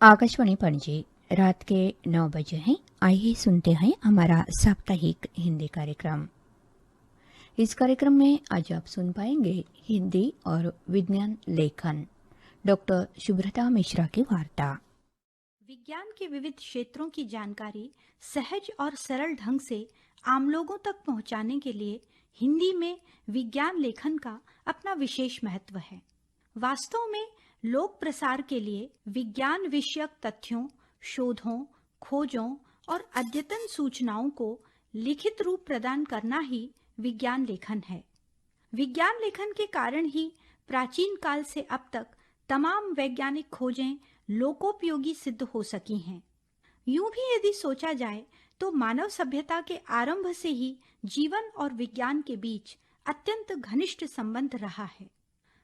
आकाशवाणी पणजी रात के 9 बजे हैं। आइए सुनते हैं हमारा साप्ताहिक हिंदी कार्यक्रम। इस कार्यक्रम में आज आप सुन पाएंगे हिंदी और विज्ञान लेखन, डॉक्टर शुभ्रता मिश्रा की वार्ता। विज्ञान के विविध क्षेत्रों की जानकारी सहज और सरल ढंग से आम लोगों तक पहुंचाने के लिए हिंदी में विज्ञान लेखन का अपना विशेष महत्व है। वास्तव में लोक प्रसार के लिए विज्ञान विषयक तथ्यों, शोधों, खोजों और अद्यतन सूचनाओं को लिखित रूप प्रदान करना ही विज्ञान लेखन है। विज्ञान लेखन के कारण ही प्राचीन काल से अब तक तमाम वैज्ञानिक खोजें लोकोपयोगी सिद्ध हो सकी हैं। यूं भी यदि सोचा जाए तो मानव सभ्यता के आरंभ से ही जीवन और विज्ञान के बीच अत्यंत घनिष्ठ संबंध रहा है।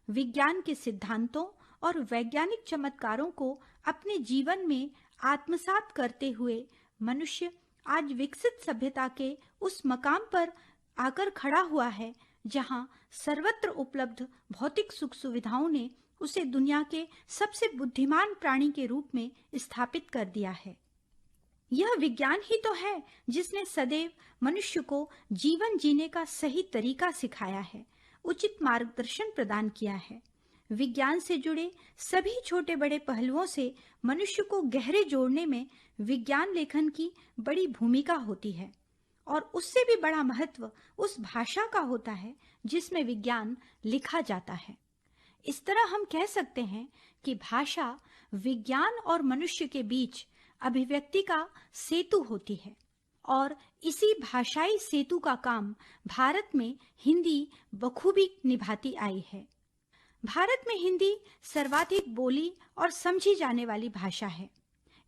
विज्ञान के सिद्धांतों और वैज्ञानिक चमत्कारों को अपने जीवन में आत्मसात करते हुए मनुष्य आज विकसित सभ्यता के उस मकाम पर आकर खड़ा हुआ है जहां सर्वत्र उपलब्ध भौतिक सुख सुविधाओं ने उसे दुनिया के सबसे बुद्धिमान प्राणी के रूप में स्थापित कर दिया है। यह विज्ञान ही तो है जिसने सदैव मनुष्य को जीवन जीने का सही तरीका सिखाया है, उचित मार्गदर्शन प्रदान किया है। विज्ञान से जुड़े सभी छोटे बड़े पहलुओं से मनुष्य को गहरे जोड़ने में विज्ञान लेखन की बड़ी भूमिका होती है और उससे भी बड़ा महत्व उस भाषा का होता है जिसमें विज्ञान लिखा जाता है। इस तरह हम कह सकते हैं कि भाषा विज्ञान और मनुष्य के बीच अभिव्यक्ति का सेतु होती है और इसी भाषाई सेतु का काम भारत में हिंदी बखूबी निभाती आई है। भारत में हिंदी सर्वाधिक बोली और समझी जाने वाली भाषा है,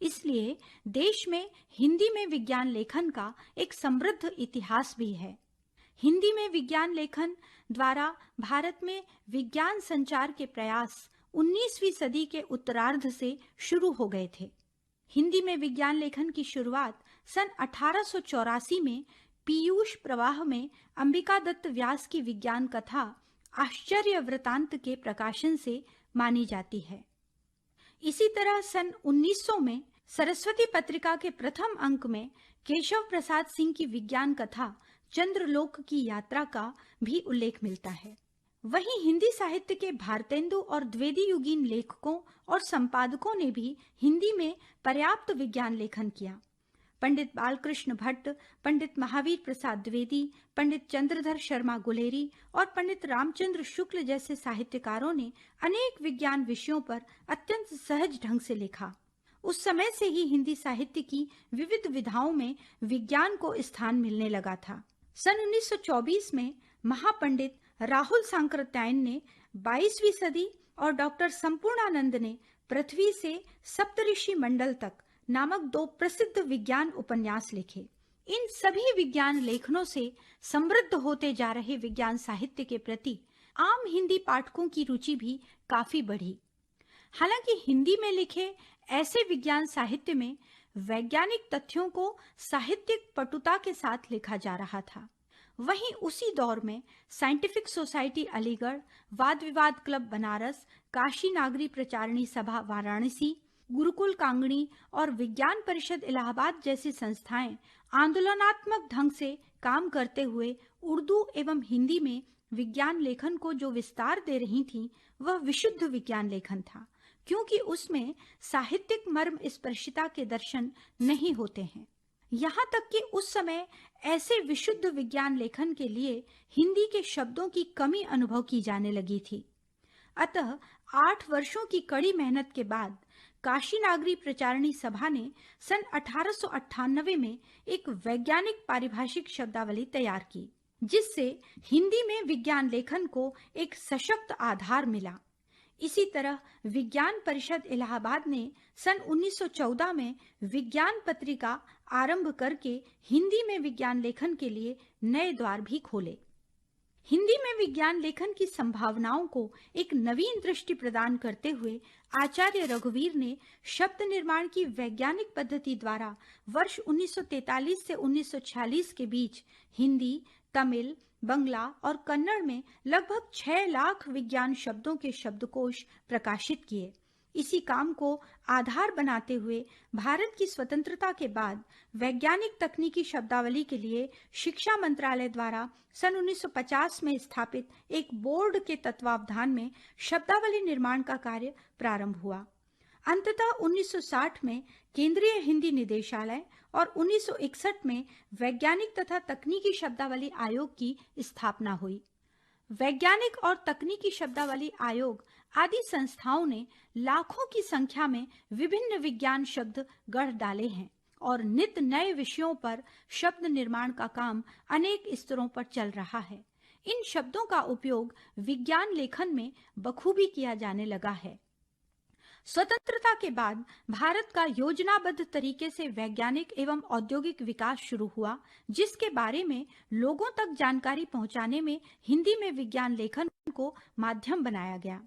इसलिए देश में हिंदी में विज्ञान लेखन का एक समृद्ध इतिहास भी है। हिंदी में विज्ञान लेखन द्वारा भारत में विज्ञान संचार के प्रयास 19वीं सदी के उत्तरार्ध से शुरू हो गए थे। हिंदी में विज्ञान लेखन की शुरुआत सन 1884 में पीयूष प्रवाह में अंबिका दत्त व्यास की विज्ञान कथा आश्चर्य वृतांत के प्रकाशन से मानी जाती है। इसी तरह सन 1900 में सरस्वती पत्रिका के प्रथम अंक में केशव प्रसाद सिंह की विज्ञान कथा चंद्रलोक की यात्रा का भी उल्लेख मिलता है। वहीं हिंदी साहित्य के भारतेंदु और द्विवेदी युगीन लेखकों और संपादकों ने भी हिंदी में पर्याप्त विज्ञान लेखन किया। पंडित बालकृष्ण भट्ट, पंडित महावीर प्रसाद द्विवेदी, पंडित चंद्रधर शर्मा गुलेरी और पंडित रामचंद्र शुक्ल जैसे साहित्यकारों ने अनेक विज्ञान विषयों पर अत्यंत सहज ढंग से लिखा। उस समय से ही हिंदी साहित्य की विविध विधाओं में विज्ञान को स्थान मिलने लगा था। सन 1924 में महापंडित राहुल सांकृत्यायन ने 22वीं सदी और डॉक्टर संपूर्णानंद ने पृथ्वी से सप्तऋषि मंडल तक नामक 2 प्रसिद्ध विज्ञान उपन्यास लिखे। इन सभी विज्ञान लेखनों से समृद्ध होते जा रहे विज्ञान साहित्य के प्रति आम हिंदी पाठकों की रुचि भी काफी बढ़ी। हालांकि हिंदी में लिखे ऐसे विज्ञान साहित्य में वैज्ञानिक तथ्यों को साहित्यिक पटुता के साथ लिखा जा रहा था। वहीं उसी दौर में साइंटिफिक सोसाइटी अलीगढ़, वाद विवाद क्लब बनारस, काशी नागरी प्रचारणी सभा वाराणसी, गुरुकुल कांगड़ी और विज्ञान परिषद इलाहाबाद जैसी संस्थाएं आंदोलनात्मक ढंग से काम करते हुए उर्दू एवं हिंदी में विज्ञान लेखन को जो विस्तार दे रही थीं, वह विशुद्ध विज्ञान लेखन था, क्योंकि उसमें साहित्यिक मर्म स्पर्शिता के दर्शन नहीं होते हैं। यहाँ तक कि उस समय ऐसे विशुद्ध विज्ञान लेखन के लिए हिंदी के शब्दों की कमी अनुभव की जाने लगी थी। अतः 8 वर्षों की कड़ी मेहनत के बाद काशी नागरी प्रचारणी सभा ने सन 1898 में एक वैज्ञानिक पारिभाषिक शब्दावली तैयार की, जिससे हिंदी में विज्ञान लेखन को एक सशक्त आधार मिला। इसी तरह विज्ञान परिषद इलाहाबाद ने सन 1914 में विज्ञान पत्रिका आरंभ करके हिंदी में विज्ञान लेखन के लिए नए द्वार भी खोले। हिंदी में विज्ञान लेखन की संभावनाओं को एक नवीन दृष्टि प्रदान करते हुए आचार्य रघुवीर ने शब्द निर्माण की वैज्ञानिक पद्धति द्वारा वर्ष 1943 से 1946 के बीच हिंदी, तमिल, बंगला और कन्नड़ में लगभग 6 लाख विज्ञान शब्दों के शब्दकोश प्रकाशित किए। इसी काम को आधार बनाते हुए भारत की स्वतंत्रता के बाद वैज्ञानिक तकनीकी शब्दावली के लिए शिक्षा मंत्रालय द्वारा सन 1950 में स्थापित एक बोर्ड के तत्वावधान में शब्दावली निर्माण का कार्य प्रारंभ हुआ। अंततः 1960 में केंद्रीय हिंदी निदेशालय और 1961 में वैज्ञानिक तथा तकनीकी शब्दावली आयोग की स्थापना हुई। वैज्ञानिक और तकनीकी शब्दावली आयोग आदि संस्थाओं ने लाखों की संख्या में विभिन्न विज्ञान शब्द गढ़ डाले हैं और नित नए विषयों पर शब्द निर्माण का काम अनेक स्तरों पर चल रहा है। इन शब्दों का उपयोग विज्ञान लेखन में बखूबी किया जाने लगा है। स्वतंत्रता के बाद भारत का योजनाबद्ध तरीके से वैज्ञानिक एवं औद्योगिक विकास शुरू हुआ, जिसके बारे में लोगों तक जानकारी पहुंचाने में हिंदी में विज्ञान लेखन को माध्यम बनाया गया।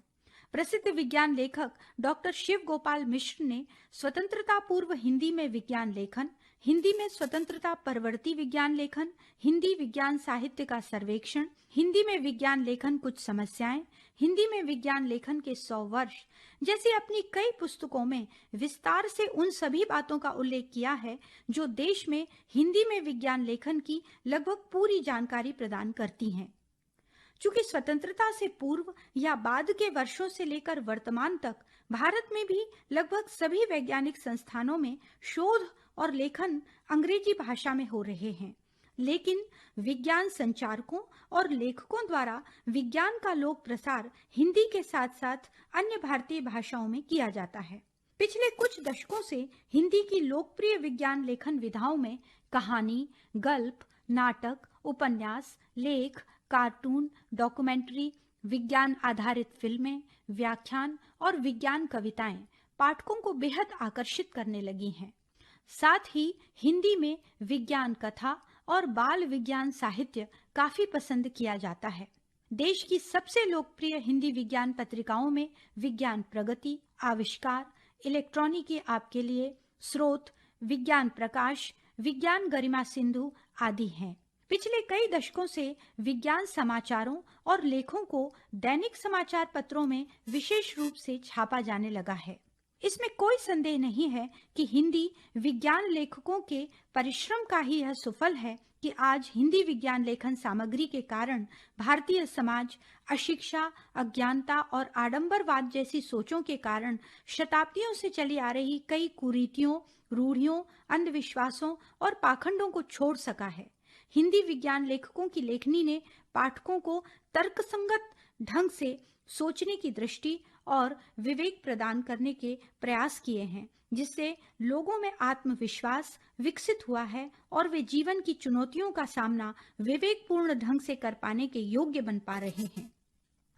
प्रसिद्ध विज्ञान लेखक डॉक्टर शिव गोपाल मिश्र ने स्वतंत्रता पूर्व हिंदी में विज्ञान लेखन, हिंदी में स्वतंत्रता परवर्ती विज्ञान लेखन, हिंदी विज्ञान साहित्य का सर्वेक्षण, हिंदी में विज्ञान लेखन कुछ समस्याएं, हिंदी में विज्ञान लेखन के 100 वर्ष जैसी अपनी कई पुस्तकों में विस्तार से उन सभी बातों का उल्लेख किया है जो देश में हिंदी में विज्ञान लेखन की लगभग पूरी जानकारी प्रदान करती हैं। चूंकि स्वतंत्रता से पूर्व या बाद के वर्षों से लेकर वर्तमान तक भारत में भी लगभग सभी वैज्ञानिक संस्थानों में शोध और लेखन अंग्रेजी भाषा में हो रहे हैं, लेकिन विज्ञान संचारकों और लेखकों द्वारा विज्ञान का लोक प्रसार हिंदी के साथ साथ अन्य भारतीय भाषाओं में किया जाता है। पिछले कुछ दशकों से हिंदी की लोकप्रिय विज्ञान लेखन विधाओं में कहानी, गल्प, नाटक, उपन्यास, लेख, कार्टून, डॉक्यूमेंट्री, विज्ञान आधारित फिल्में, व्याख्यान और विज्ञान कविताएं पाठकों को बेहद आकर्षित करने लगी हैं। साथ ही हिंदी में विज्ञान कथा और बाल विज्ञान साहित्य काफी पसंद किया जाता है। देश की सबसे लोकप्रिय हिंदी विज्ञान पत्रिकाओं में विज्ञान प्रगति, आविष्कार, इलेक्ट्रॉनिकी आपके लिए, स्रोत, विज्ञान प्रकाश, विज्ञान गरिमा सिंधु आदि हैं। पिछले कई दशकों से विज्ञान समाचारों और लेखों को दैनिक समाचार पत्रों में विशेष रूप से छापा जाने लगा है। इसमें कोई संदेह नहीं है कि हिंदी विज्ञान लेखकों के परिश्रम का ही यह सुफल है कि आज हिंदी विज्ञान लेखन सामग्री के कारण भारतीय समाज अशिक्षा, अज्ञानता और आडंबरवाद जैसी सोचों के कारण शताब्दियों से चली आ रही कई कुरीतियों, रूढ़ियों, अंधविश्वासों और पाखंडों को छोड़ सका है। हिंदी विज्ञान लेखकों की लेखनी ने पाठकों को तर्कसंगत ढंग से सोचने की दृष्टि और विवेक प्रदान करने के प्रयास किए हैं, जिससे लोगों में आत्मविश्वास विकसित हुआ है और वे जीवन की चुनौतियों का सामना विवेकपूर्ण ढंग से कर पाने के योग्य बन पा रहे हैं।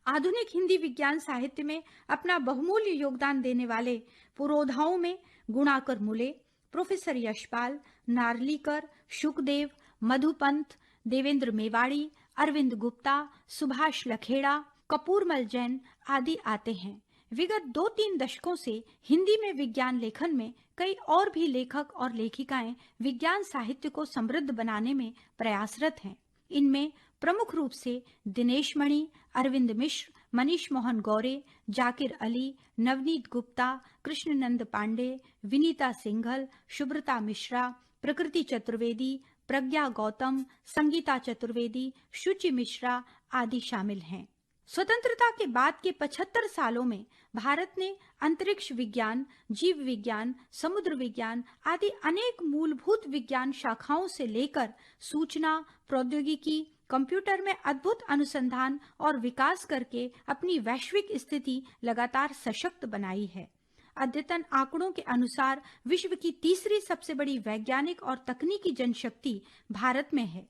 आधुनिक हिंदी विज्ञान साहित्य में अपना बहुमूल्य योगदान देने वाले पुरोधाओं में गुणाकर मुले, प्रोफेसर यशपाल, नार्लीकर, शुकदेव, मधुपंत, देवेंद्र मेवाड़ी, अरविंद गुप्ता, सुभाष लखेड़ा, कपूरमल जैन आदि आते हैं। विगत 2-3 दशकों से हिंदी में विज्ञान लेखन में कई और भी लेखक और लेखिकाएं विज्ञान साहित्य को समृद्ध बनाने में प्रयासरत हैं। इनमें प्रमुख रूप से दिनेश मणि, अरविंद मिश्र, मनीष मोहन गौरे, जाकिर अली, नवनीत गुप्ता, कृष्णनंद पांडे, विनीता सिंघल, शुभ्रता मिश्रा, प्रकृति चतुर्वेदी, प्रज्ञा गौतम, संगीता चतुर्वेदी, शुचि मिश्रा आदि शामिल हैं। स्वतंत्रता के बाद के 75 सालों में भारत ने अंतरिक्ष विज्ञान, जीव विज्ञान, समुद्र विज्ञान आदि अनेक मूलभूत विज्ञान शाखाओं से लेकर सूचना प्रौद्योगिकी, कंप्यूटर में अद्भुत अनुसंधान और विकास करके अपनी वैश्विक स्थिति लगातार सशक्त बनाई है। अद्यतन आंकड़ों के अनुसार विश्व की तीसरी सबसे बड़ी वैज्ञानिक और तकनीकी जनशक्ति भारत में है।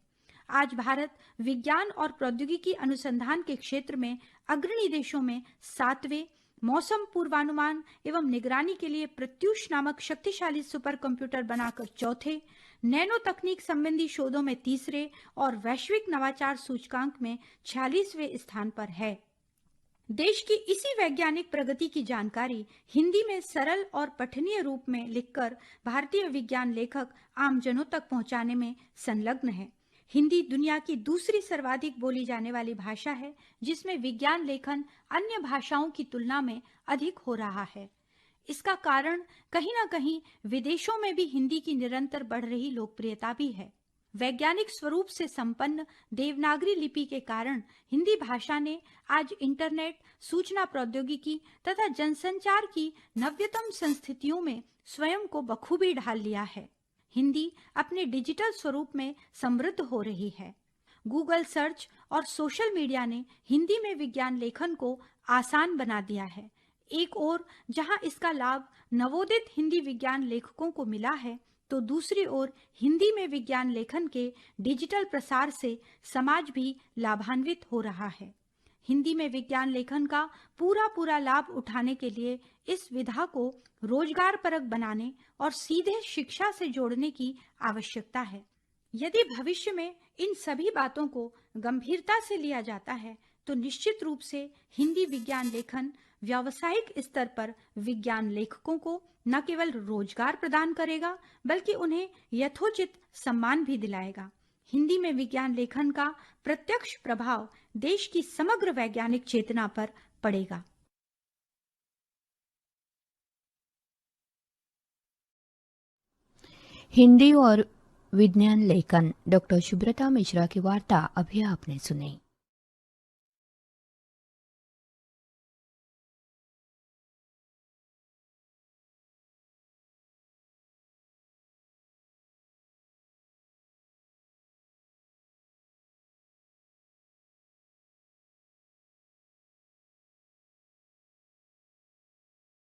आज भारत विज्ञान और प्रौद्योगिकी अनुसंधान के क्षेत्र में अग्रणी देशों में 7वें, मौसम पूर्वानुमान एवं निगरानी के लिए प्रत्यूष नामक शक्तिशाली सुपर कंप्यूटर बनाकर 4थे, नैनो तकनीक संबंधी शोधों में 3रे और वैश्विक नवाचार सूचकांक में 46वें स्थान पर है। देश की इसी वैज्ञानिक प्रगति की जानकारी हिंदी में सरल और पठनीय रूप में लिखकर भारतीय विज्ञान लेखक आमजनों तक पहुंचाने में संलग्न है। हिंदी दुनिया की दूसरी सर्वाधिक बोली जाने वाली भाषा है, जिसमें विज्ञान लेखन अन्य भाषाओं की तुलना में अधिक हो रहा है। इसका कारण कहीं ना कहीं विदेशों में भी हिंदी की निरंतर बढ़ रही लोकप्रियता भी है। वैज्ञानिक स्वरूप से संपन्न देवनागरी लिपि के कारण हिंदी भाषा ने आज इंटरनेट, सूचना प्रौद्योगिकी तथा जनसंचार की नव्यतम संस्थितियों में स्वयं को बखूबी ढाल लिया है। हिंदी अपने डिजिटल स्वरूप में समृद्ध हो रही है। गूगल सर्च और सोशल मीडिया ने हिंदी में विज्ञान लेखन को आसान बना दिया है। एक ओर जहां इसका लाभ नवोदित हिंदी विज्ञान लेखकों को मिला है, तो दूसरी ओर हिंदी में विज्ञान लेखन के डिजिटल प्रसार से समाज भी लाभान्वित हो रहा है। हिंदी में विज्ञान लेखन का पूरा पूरा लाभ उठाने के लिए इस विधा को रोजगारपरक बनाने और सीधे शिक्षा से जोड़ने की आवश्यकता है। यदि भविष्य में इन सभी बातों को गंभीरता से लिया जाता है, तो निश्चित रूप से हिंदी विज्ञान लेखन व्यावसायिक स्तर पर विज्ञान लेखकों को न केवल रोजगार प्रदान करेगा, बल्कि उन्हें यथोचित सम्मान भी दिलाएगा। हिंदी में विज्ञान लेखन का प्रत्यक्ष प्रभाव देश की समग्र वैज्ञानिक चेतना पर पड़ेगा। हिंदी और विज्ञान लेखन, डॉक्टर सुब्रता मिश्रा की वार्ता अभी आपने सुनी।